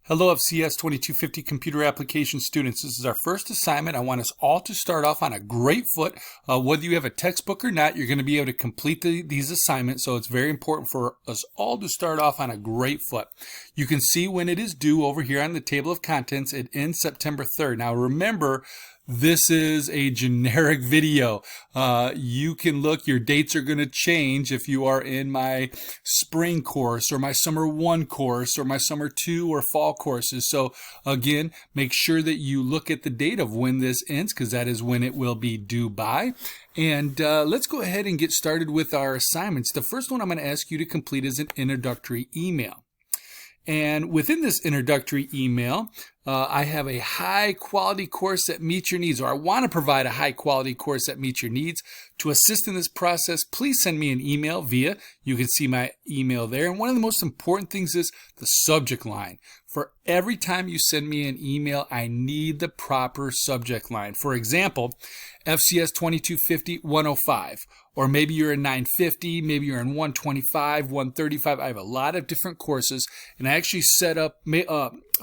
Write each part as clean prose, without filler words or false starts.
Hello FCS 2250 computer application students. This is our first assignment. I want us all to start off on a great foot. Whether you have a textbook or not, you're going to be able to complete these assignments. So it's very important for us all to start off on a great foot. You can see when it is due over here on the table of contents. It ends September 3rd. Now remember, this is a generic video. You can look, your dates are going to change if you are in my spring course or my summer 1 course or my summer 2 or fall courses. So again, make sure that you look at the date of when this ends because that is when it will be due by. And let's go ahead and get started with our assignments. The first one I'm going to ask you to complete is an introductory email. And within this introductory email, I have a high quality course that meets your needs, or I want to provide a high quality course that meets your needs. To assist in this process, please send me an email via, you can see my email there. And one of the most important things is the subject line. For every time you send me an email, I need the proper subject line. For example, FCS 2250 105, or maybe you're in 950, maybe you're in 125, 135. I have a lot of different courses, and I actually set up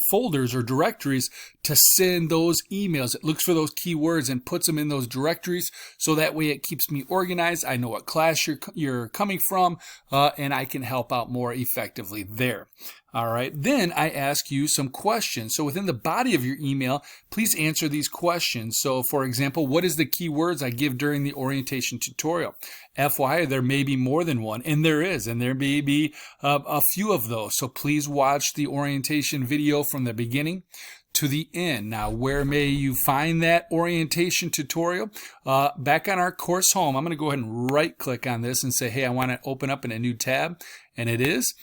folders or directories to send those emails. It looks for those keywords and puts them in those directories, so that way it keeps me organized. I know what class you're coming from, and I can help out more effectively there. All right, then I ask you some questions. So within the body of your email, please answer these questions. So for example, what is the keywords I give during the orientation tutorial? FYI, there may be more than one, and there is, and there may be a few of those. So please watch the orientation video from the beginning to the end. Now, where may you find that orientation tutorial? Back on our course home, I'm going to go ahead and right click on this and say, hey, I want to open up in a new tab, and it is.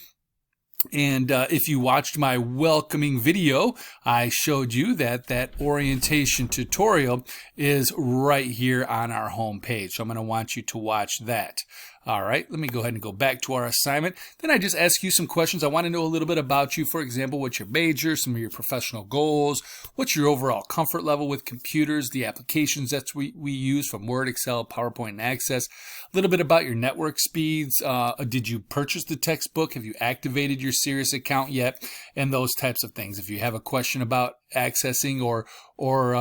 And if you watched my welcoming video, I showed you that that orientation tutorial is right here on our home page. So I'm going to want you to watch that. All right, let me go ahead and go back to our assignment. Then I just ask you some questions. I want to know a little bit about you. For example, what's your major, some of your professional goals, what's your overall comfort level with computers, the applications that we use from Word, Excel, PowerPoint, and Access, a little bit about your network speeds. Did you purchase the textbook? Have you activated your Sirius account yet? And those types of things. If you have a question about accessing or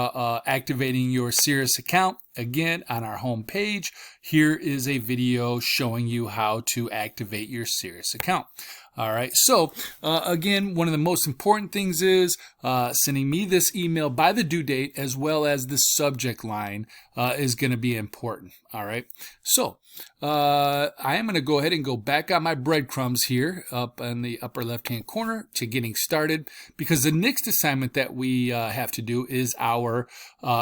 activating your Sirius account, again, on our home page, here is a video showing you how to activate your Sirius account. All right, so again, one of the most important things is sending me this email by the due date, as well as the subject line is going to be important. All right, so I am going to go ahead and go back on my breadcrumbs here up in the upper left-hand corner to getting started, because the next assignment that we have to do is our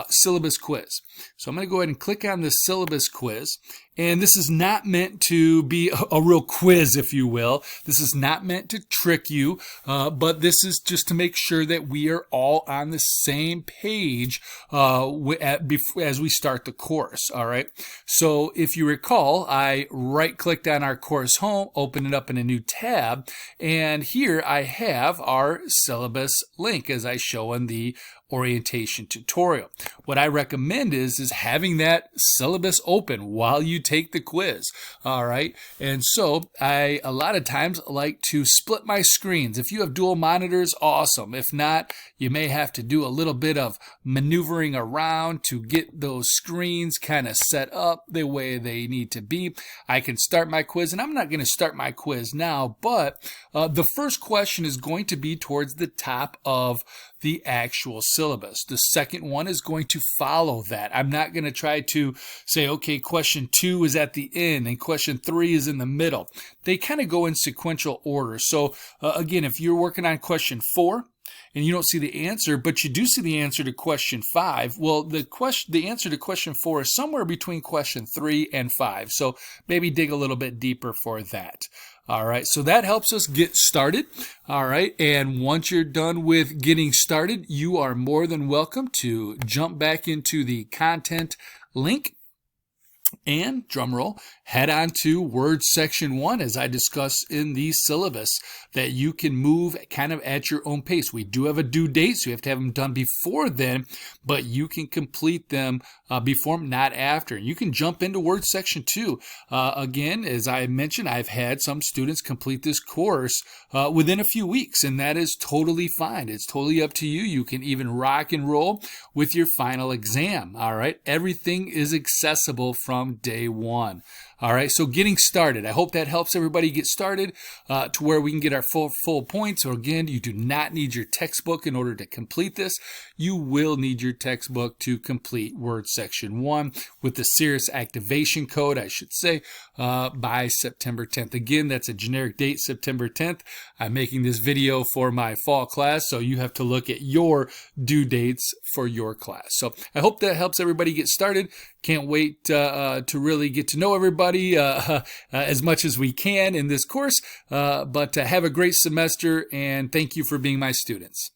syllabus quiz. So I'm going to go ahead and click on the syllabus quiz. And this is not meant to be a real quiz, if you will. This is not meant to trick you, but this is just to make sure that we are all on the same page as we start the course, all right? So if you recall, I right-clicked on our course home, opened it up in a new tab, and here I have our syllabus link as I show in the orientation tutorial. What I recommend is having that syllabus open while you take the quiz. All right. And so I a lot of times like to split my screens. If you have dual monitors, awesome. If not, you may have to do a little bit of maneuvering around to get those screens kind of set up the way they need to be. I can start my quiz, and I'm not going to start my quiz now, but the first question is going to be towards the top of the actual syllabus. The second one is going to follow that. I'm not going to try to say, okay, question 2 is at the end and question 3 is in the middle. They kind of go in sequential order. So again, if you're working on question 4 and you don't see the answer, but you do see the answer to question 5, well, the answer to question 4 is somewhere between question 3 and 5. So maybe dig a little bit deeper for that. All right, so that helps us get started. All right, and once you're done with getting started, you are more than welcome to jump back into the content link And, drumroll, head on to Word Section 1, as I discussed in the syllabus, that you can move kind of at your own pace. We do have a due date, so you have to have them done before then, but you can complete them before, not after. You can jump into Word Section 2. Again, as I mentioned, I've had some students complete this course within a few weeks, and that is totally fine. It's totally up to you. You can even rock and roll with your final exam, all right? Everything is accessible from day one. All right, so getting started. I hope that helps everybody get started to where we can get our full points. So again, you do not need your textbook in order to complete this. You will need your textbook to complete Word Section 1 with the Cirrus activation code, I should say, by September 10th. Again, that's a generic date, September 10th. I'm making this video for my fall class, so you have to look at your due dates for your class. So I hope that helps everybody get started. Can't wait to really get to know everybody as much as we can in this course, but have a great semester, and thank you for being my students.